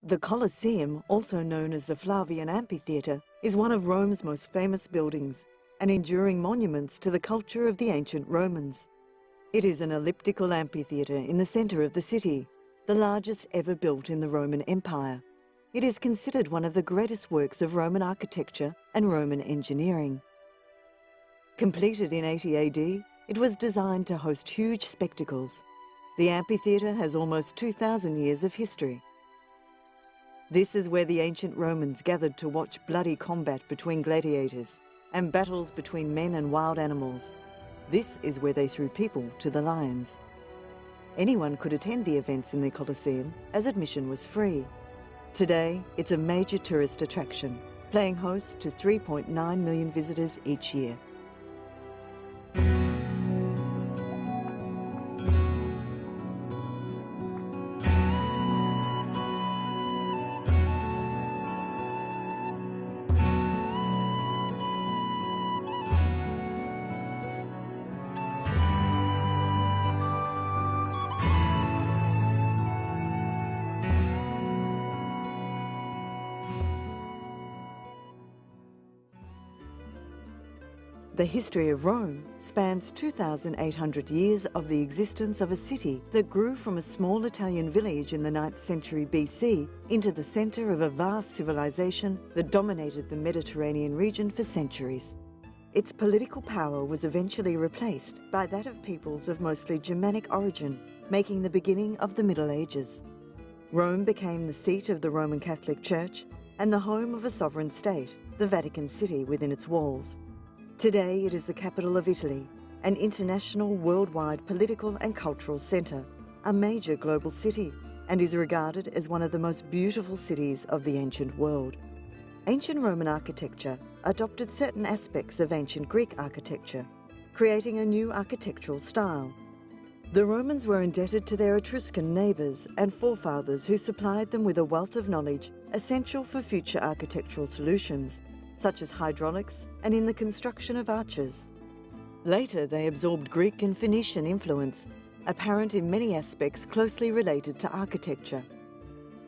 The Colosseum, also known as the Flavian Amphitheatre, is one of Rome's most famous buildings, an enduring monument to the culture of the ancient Romans. It is an elliptical amphitheatre in the centre of the city, the largest ever built in the Roman Empire. It is considered one of the greatest works of Roman architecture and Roman engineering. Completed in 80 AD, it was designed to host huge spectacles. The amphitheatre has almost 2,000 years of history. This is where the ancient Romans gathered to watch bloody combat between gladiators and battles between men and wild animals. This is where they threw people to the lions. Anyone could attend the events in the Colosseum, as admission was free. Today, it's a major tourist attraction, playing host to 3.9 million visitors each year. The history of Rome spans 2,800 years of the existence of a city that grew from a small Italian village in the 9th century BC into the centre of a vast civilization that dominated the Mediterranean region for centuries. Its political power was eventually replaced by that of peoples of mostly Germanic origin, making the beginning of the Middle Ages. Rome became the seat of the Roman Catholic Church and the home of a sovereign state, the Vatican City within its walls. Today it is the capital of Italy, an international worldwide political and cultural centre, a major global city, and is regarded as one of the most beautiful cities of the ancient world. Ancient Roman architecture adopted certain aspects of ancient Greek architecture, creating a new architectural style. The Romans were indebted to their Etruscan neighbours and forefathers who supplied them with a wealth of knowledge essential for future architectural solutions, such as hydraulics and in the construction of arches. Later, they absorbed Greek and Phoenician influence, apparent in many aspects closely related to architecture.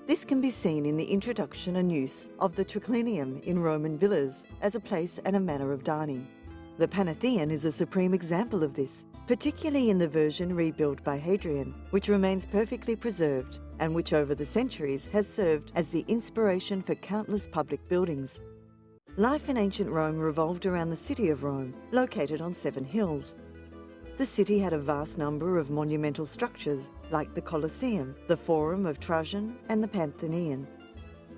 This can be seen in the introduction and use of the triclinium in Roman villas as a place and a manner of dining. The Pantheon is a supreme example of this, particularly in the version rebuilt by Hadrian, which remains perfectly preserved and which over the centuries has served as the inspiration for countless public buildings. Life in ancient Rome revolved around the city of Rome, located on 7 hills. The city had a vast number of monumental structures, like the Colosseum, the Forum of Trajan, and the Pantheon.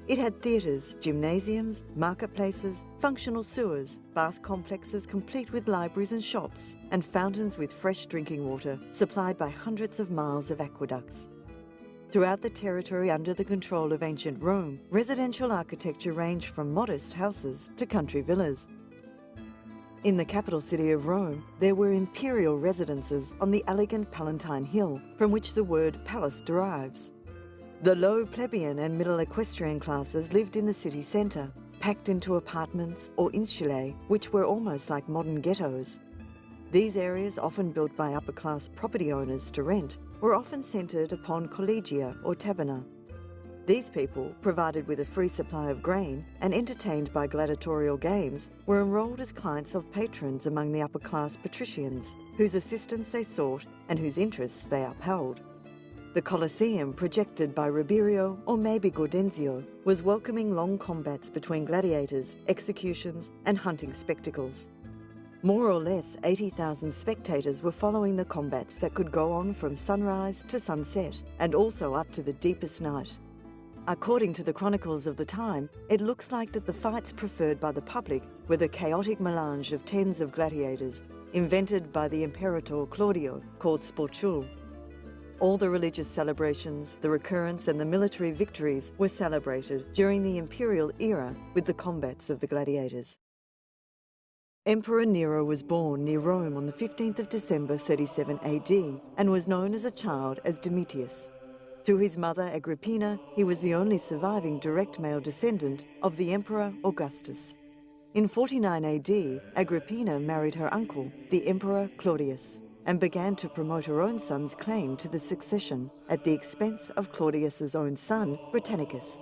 It had theatres, gymnasiums, marketplaces, functional sewers, bath complexes complete with libraries and shops, and fountains with fresh drinking water supplied by hundreds of miles of aqueducts. Throughout the territory under the control of ancient Rome, residential architecture ranged from modest houses to country villas. In the capital city of Rome, there were imperial residences on the elegant Palatine Hill, from which the word palace derives. The low plebeian and middle equestrian classes lived in the city centre, packed into apartments or insulae, which were almost like modern ghettos. These areas, often built by upper-class property owners to rent, were often centred upon collegia or taberna. These people, provided with a free supply of grain and entertained by gladiatorial games, were enrolled as clients of patrons among the upper-class patricians, whose assistance they sought and whose interests they upheld. The Colosseum, projected by Ribeiro or maybe Gaudenzio, was welcoming long combats between gladiators, executions and hunting spectacles. More or less 80,000 spectators were following the combats that could go on from sunrise to sunset, and also up to the deepest night. According to the chronicles of the time, it looks like that the fights preferred by the public were the chaotic melange of tens of gladiators, invented by the Imperator Claudio, called sportule. All the religious celebrations, the recurrence and the military victories were celebrated during the imperial era with the combats of the gladiators. Emperor Nero was born near Rome on the 15th of December 37 AD and was known as a child as Domitius. Through his mother Agrippina, he was the only surviving direct male descendant of the Emperor Augustus. In 49 AD, Agrippina married her uncle, the Emperor Claudius, and began to promote her own son's claim to the succession at the expense of Claudius's own son, Britannicus.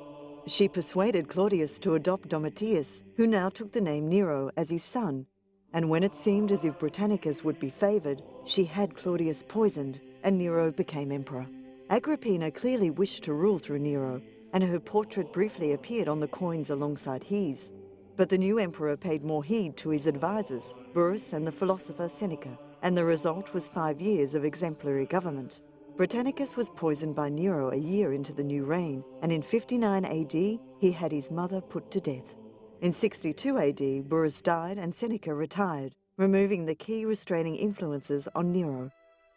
She persuaded Claudius to adopt Domitian, who now took the name Nero, as his son, and when it seemed as if Britannicus would be favoured, she had Claudius poisoned, and Nero became emperor. Agrippina clearly wished to rule through Nero, and her portrait briefly appeared on the coins alongside his. But the new emperor paid more heed to his advisors, Burrus and the philosopher Seneca, and the result was 5 years of exemplary government. Britannicus was poisoned by Nero a year into the new reign, and in 59 AD he had his mother put to death. In 62 AD, Burrus died and Seneca retired, removing the key restraining influences on Nero.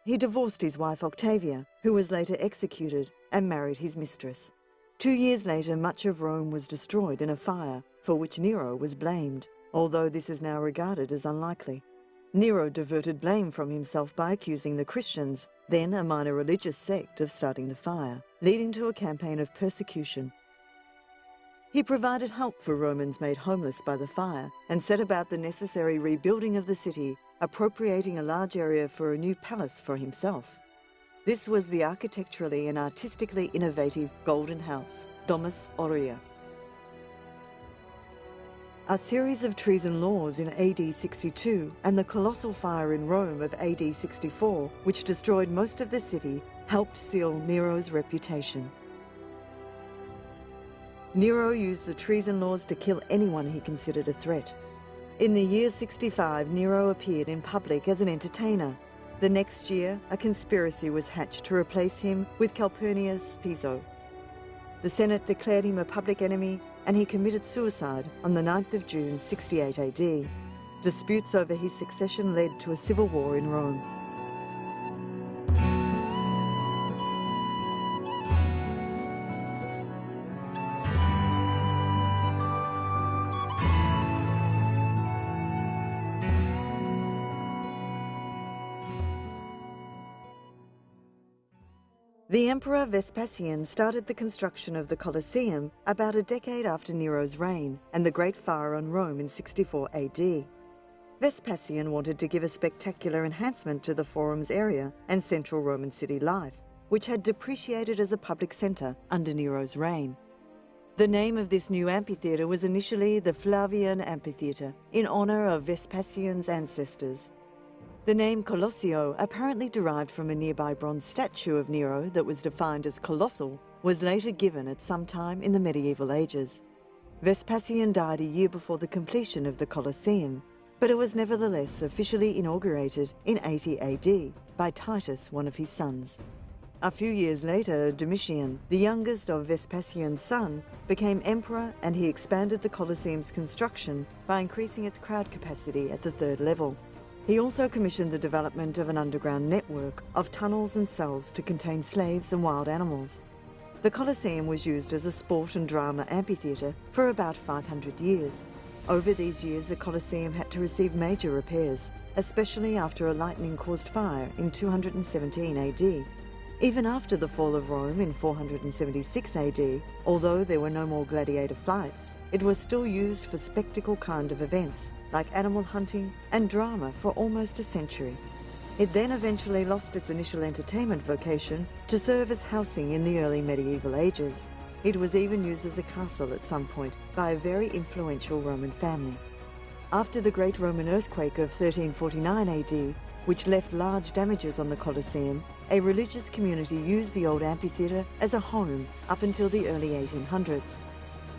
He divorced his wife Octavia, who was later executed, and married his mistress. 2 years later, much of Rome was destroyed in a fire, for which Nero was blamed, although this is now regarded as unlikely. Nero diverted blame from himself by accusing the Christians, then a minor religious sect, of starting the fire, leading to a campaign of persecution. He provided help for Romans made homeless by the fire and set about the necessary rebuilding of the city, appropriating a large area for a new palace for himself. This was the architecturally and artistically innovative Golden House, Domus Aurea. A series of treason laws in AD 62 and the colossal fire in Rome of AD 64, which destroyed most of the city, helped seal Nero's reputation. Nero used the treason laws to kill anyone he considered a threat. In the year 65, Nero appeared in public as an entertainer. The next year, a conspiracy was hatched to replace him with Calpurnius Piso. The Senate declared him a public enemy, and he committed suicide on the 9th of June 68 AD. Disputes over his succession led to a civil war in Rome. The Emperor Vespasian started the construction of the Colosseum about a decade after Nero's reign and the Great Fire on Rome in 64 AD. Vespasian wanted to give a spectacular enhancement to the Forum's area and central Roman city life, which had depreciated as a public centre under Nero's reign. The name of this new amphitheatre was initially the Flavian Amphitheatre, in honour of Vespasian's ancestors. The name Colosseo, apparently derived from a nearby bronze statue of Nero that was defined as colossal, was later given at some time in the medieval ages. Vespasian died a year before the completion of the Colosseum, but it was nevertheless officially inaugurated in 80 AD by Titus, one of his sons. A few years later, Domitian, the youngest of Vespasian's son, became emperor, and he expanded the Colosseum's construction by increasing its crowd capacity at the 3rd level. He also commissioned the development of an underground network of tunnels and cells to contain slaves and wild animals. The Colosseum was used as a sport and drama amphitheatre for about 500 years. Over these years, the Colosseum had to receive major repairs, especially after a lightning-caused fire in 217 AD. Even after the fall of Rome in 476 AD, although there were no more gladiator fights, it was still used for spectacle kind of events, like animal hunting and drama, for almost a century. It then eventually lost its initial entertainment vocation to serve as housing in the early medieval ages. It was even used as a castle at some point by a very influential Roman family. After the Great Roman Earthquake of 1349 AD, which left large damages on the Colosseum, a religious community used the old amphitheatre as a home up until the early 1800s.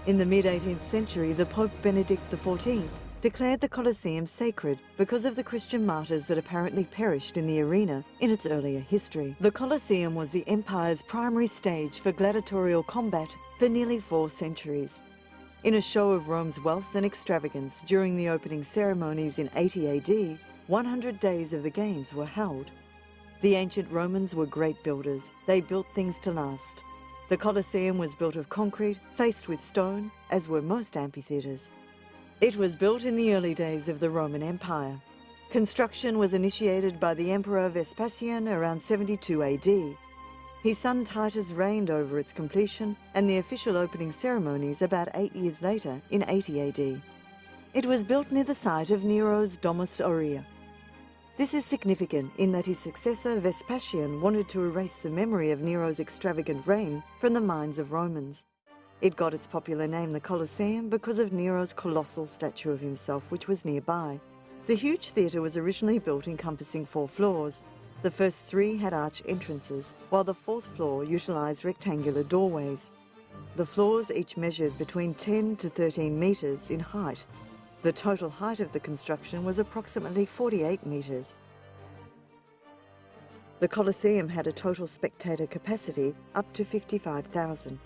In the mid-18th century, the Pope Benedict XIV declared the Colosseum sacred because of the Christian martyrs that apparently perished in the arena in its earlier history. The Colosseum was the empire's primary stage for gladiatorial combat for nearly 4 centuries. In a show of Rome's wealth and extravagance during the opening ceremonies in 80 AD, 100 days of the games were held. The ancient Romans were great builders. They built things to last. The Colosseum was built of concrete, faced with stone, as were most amphitheatres. It was built in the early days of the Roman Empire. Construction was initiated by the Emperor Vespasian around 72 AD. His son Titus reigned over its completion and the official opening ceremonies about 8 years later in 80 AD. It was built near the site of Nero's Domus Aurea. This is significant in that his successor Vespasian wanted to erase the memory of Nero's extravagant reign from the minds of Romans. It got its popular name, the Colosseum, because of Nero's colossal statue of himself, which was nearby. The huge theatre was originally built encompassing 4 floors. The first 3 had arch entrances, while the 4th floor utilised rectangular doorways. The floors each measured between 10 to 13 metres in height. The total height of the construction was approximately 48 metres. The Colosseum had a total spectator capacity up to 55,000.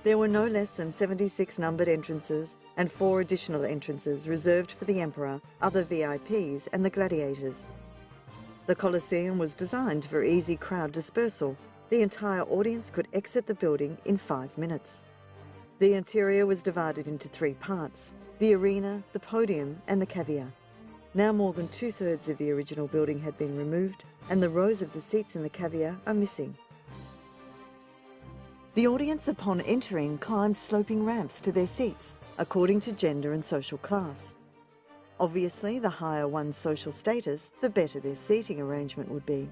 There were no less than 76 numbered entrances and 4 additional entrances reserved for the emperor, other VIPs and the gladiators. The Colosseum was designed for easy crowd dispersal. The entire audience could exit the building in 5 minutes. The interior was divided into 3 parts: the arena, the podium and the cavea. Now more than 2/3 of the original building had been removed, and the rows of the seats in the cavea are missing. The audience upon entering climbed sloping ramps to their seats, according to gender and social class. Obviously, the higher one's social status, the better their seating arrangement would be.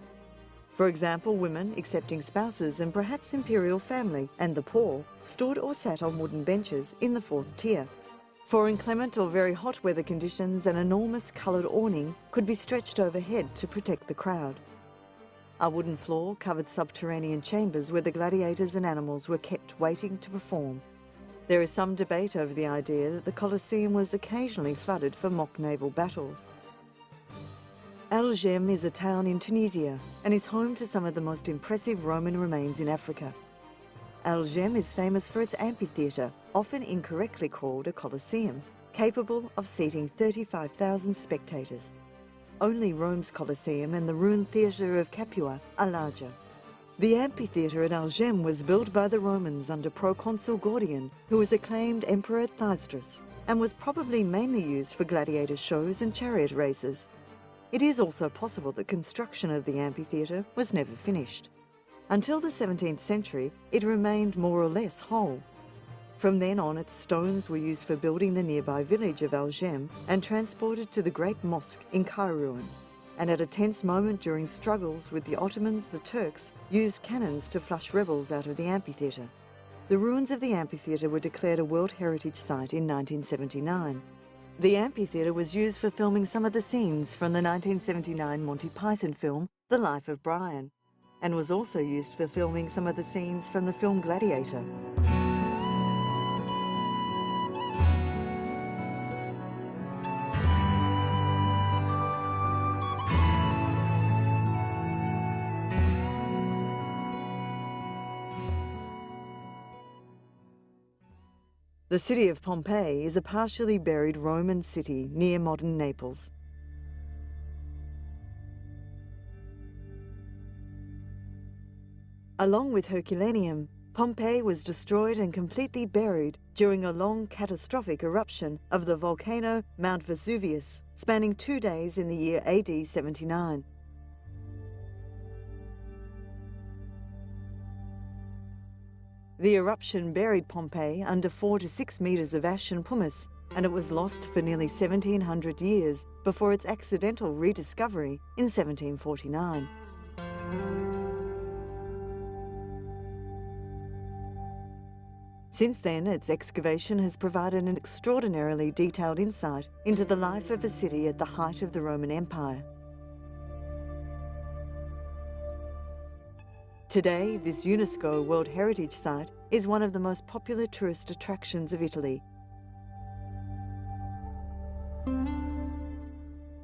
For example, women accepting spouses and perhaps imperial family, and the poor, stood or sat on wooden benches in the 4th tier. For inclement or very hot weather conditions, an enormous coloured awning could be stretched overhead to protect the crowd. A wooden floor covered subterranean chambers where the gladiators and animals were kept waiting to perform. There is some debate over the idea that the Colosseum was occasionally flooded for mock naval battles. Djem is a town in Tunisia and is home to some of the most impressive Roman remains in Africa. Djem is famous for its amphitheatre, often incorrectly called a Colosseum, capable of seating 35,000 spectators. Only Rome's Colosseum and the ruined theatre of Capua are larger. The amphitheatre at Djem was built by the Romans under proconsul Gordian, who was acclaimed emperor at Titus, and was probably mainly used for gladiator shows and chariot races. It is also possible that construction of the amphitheatre was never finished. Until the 17th century, it remained more or less whole. From then on, its stones were used for building the nearby village of Djem and transported to the Great Mosque in Kairouan. And at a tense moment during struggles with the Ottomans, the Turks used cannons to flush rebels out of the amphitheatre. The ruins of the amphitheatre were declared a World Heritage Site in 1979. The amphitheatre was used for filming some of the scenes from the 1979 Monty Python film, The Life of Brian, and was also used for filming some of the scenes from the film Gladiator. The city of Pompeii is a partially buried Roman city near modern Naples. Along with Herculaneum, Pompeii was destroyed and completely buried during a long catastrophic eruption of the volcano Mount Vesuvius, spanning 2 days in the year AD 79. The eruption buried Pompeii under 4 to 6 metres of ash and pumice, and it was lost for nearly 1,700 years before its accidental rediscovery in 1749. Since then, its excavation has provided an extraordinarily detailed insight into the life of a city at the height of the Roman Empire. Today, this UNESCO World Heritage Site is one of the most popular tourist attractions of Italy.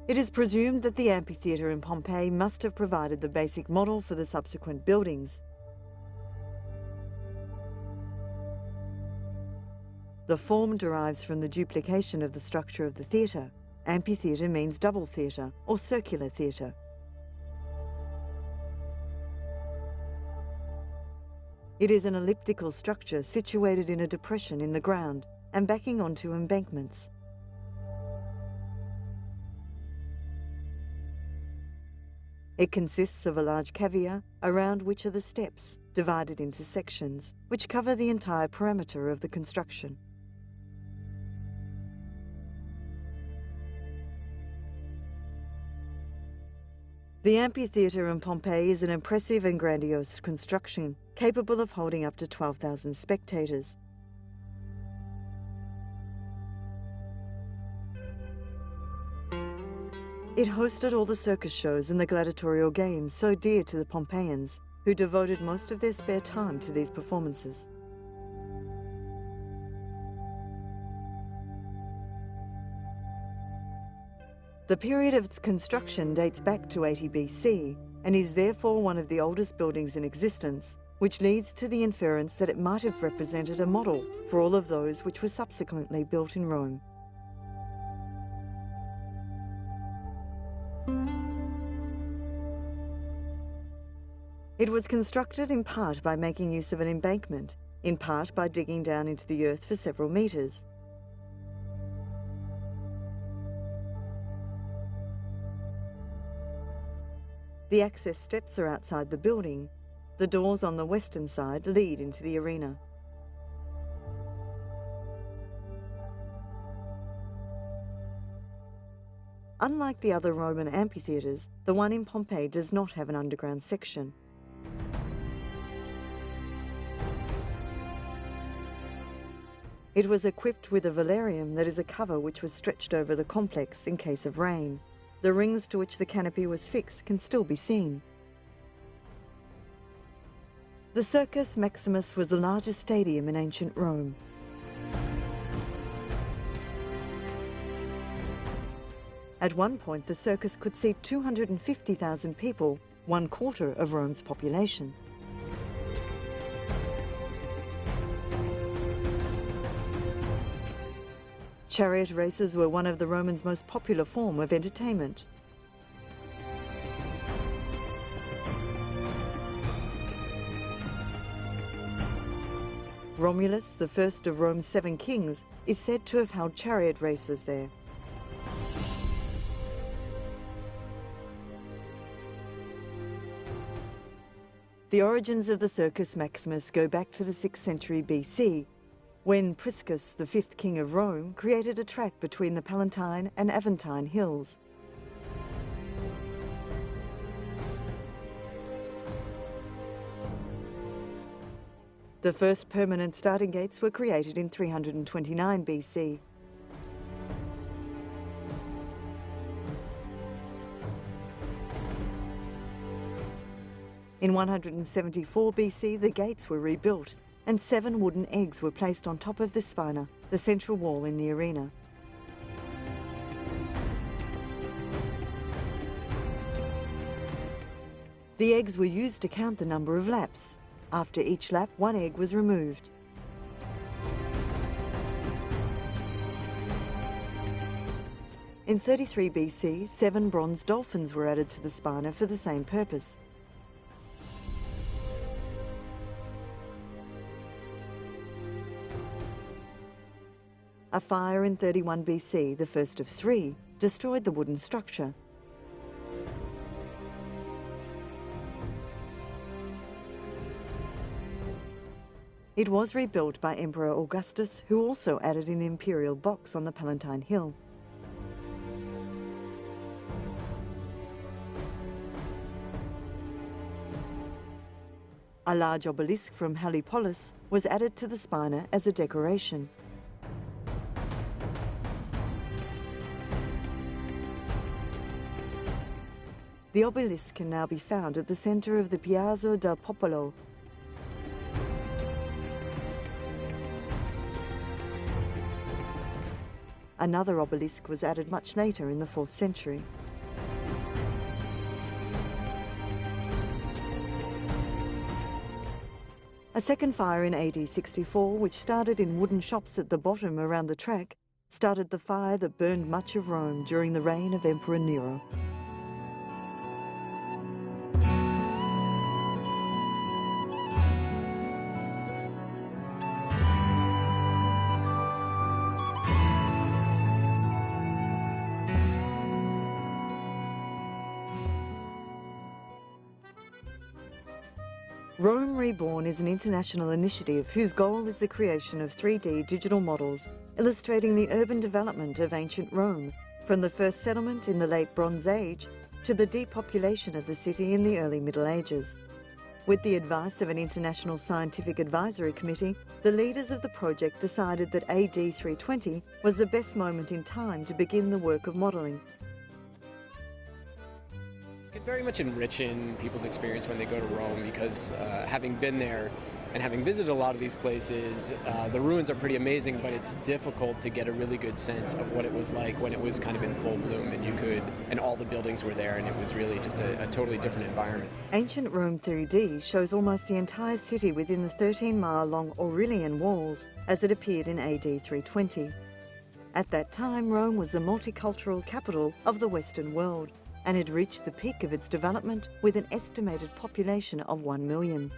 It is presumed that the amphitheatre in Pompeii must have provided the basic model for the subsequent buildings. The form derives from the duplication of the structure of the theatre. Amphitheatre means double theatre or circular theatre. It is an elliptical structure situated in a depression in the ground and backing onto embankments. It consists of a large cavea around which are the steps, divided into sections, which cover the entire perimeter of the construction. The amphitheatre in Pompeii is an impressive and grandiose construction, capable of holding up to 12,000 spectators. It hosted all the circus shows and the gladiatorial games so dear to the Pompeians, who devoted most of their spare time to these performances. The period of its construction dates back to 80 BC and is therefore one of the oldest buildings in existence, which leads to the inference that it might have represented a model for all of those which were subsequently built in Rome. It was constructed in part by making use of an embankment, in part by digging down into the earth for several meters. The access steps are outside the building. The doors on the western side lead into the arena. Unlike the other Roman amphitheatres, the one in Pompeii does not have an underground section. It was equipped with a velarium, that is a cover which was stretched over the complex in case of rain. The rings to which the canopy was fixed can still be seen. The Circus Maximus was the largest stadium in ancient Rome. At one point, the circus could seat 250,000 people, 1/4 of Rome's population. Chariot races were one of the Romans' most popular form of entertainment. Romulus, the first of Rome's 7 kings, is said to have held chariot races there. The origins of the Circus Maximus go back to the 6th century BC, when Priscus, the 5th king of Rome, created a track between the Palatine and Aventine hills. The first permanent starting gates were created in 329 BC. In 174 BC, the gates were rebuilt, and 7 wooden eggs were placed on top of the spina, the central wall in the arena. The eggs were used to count the number of laps. After each lap, 1 egg was removed. In 33 BC, 7 bronze dolphins were added to the spina for the same purpose. A fire in 31 BC, the first of 3, destroyed the wooden structure. It was rebuilt by Emperor Augustus, who also added an imperial box on the Palatine Hill. A large obelisk from Heliopolis was added to the spina as a decoration. The obelisk can now be found at the centre of the Piazza del Popolo. Another obelisk was added much later in the 4th century. A second fire in AD 64, which started in wooden shops at the bottom around the track, started the fire that burned much of Rome during the reign of Emperor Nero. Rome Reborn is an international initiative whose goal is the creation of 3D digital models illustrating the urban development of ancient Rome, from the first settlement in the late Bronze Age to the depopulation of the city in the early Middle Ages. With the advice of an international scientific advisory committee, the leaders of the project decided that AD 320 was the best moment in time to begin the work of modelling. It very much enriching people's experience when they go to Rome because having been there and having visited a lot of these places, the ruins are pretty amazing, but it's difficult to get a really good sense of what it was like when it was kind of in full bloom and all the buildings were there, and it was really just a totally different environment. Ancient Rome 3D shows almost the entire city within the 13-mile-long Aurelian walls as it appeared in AD 320. At that time, Rome was the multicultural capital of the Western world, and had reached the peak of its development with an estimated population of 1 million.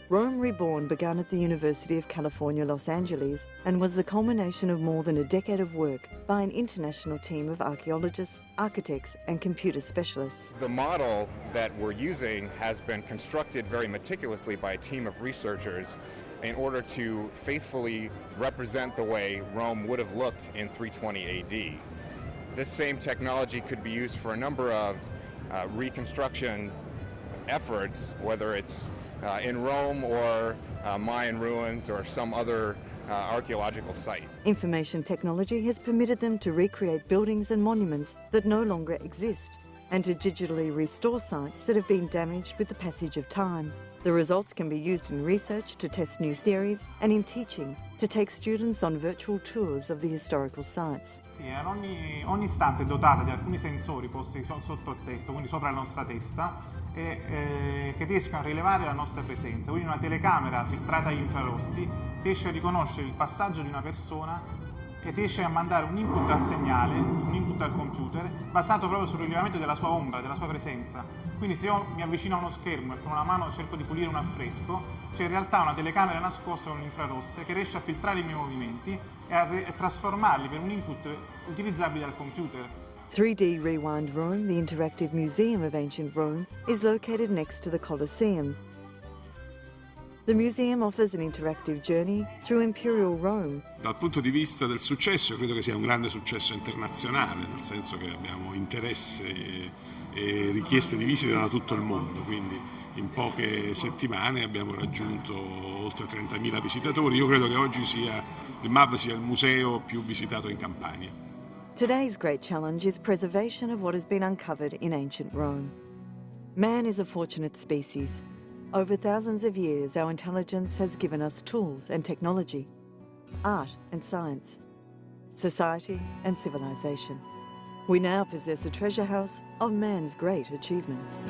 Rome Reborn began at the University of California, Los Angeles, and was the culmination of more than a decade of work by an international team of archaeologists, architects, and computer specialists. The model that we're using has been constructed very meticulously by a team of researchers in order to faithfully represent the way Rome would have looked in 320 AD. This same technology could be used for a number of reconstruction efforts, whether it's in Rome or Mayan ruins or some other archaeological site. Information technology has permitted them to recreate buildings and monuments that no longer exist, and to digitally restore sites that have been damaged with the passage of time. The results can be used in research to test new theories and in teaching to take students on virtual tours of the historical sites. Ogni stanza è dotata di alcuni sensori posti sotto il tetto, quindi sopra la nostra testa, che riescono a rilevare la nostra presenza. Quindi una telecamera filtrata agli infrarossi riesce a riconoscere il passaggio di una persona e riesce a mandare un input al segnale, un input al computer, basato proprio sul rilevamento della sua ombra, della sua presenza. Quindi se io mi avvicino a uno schermo e con una mano cerco di pulire un affresco, c'è in realtà una telecamera nascosta con infrarosse che riesce a filtrare i miei movimenti e a trasformarli per un input utilizzabile al computer. 3D Rewind Rome, the interactive museum of ancient Rome, is located next to the Colosseum. The museum offers an interactive journey through Imperial Rome. Dal punto di vista del successo, credo che sia un grande successo internazionale, nel senso che abbiamo interesse e richieste di visita da tutto il mondo, quindi in poche settimane abbiamo raggiunto oltre 30.000 visitatori. Io credo che oggi il MAV sia il museo più visitato in Campania. Today's great challenge is preservation of what has been uncovered in ancient Rome. Man is a fortunate species. Over thousands of years, our intelligence has given us tools and technology, art and science, society and civilization. We now possess a treasure house of man's great achievements.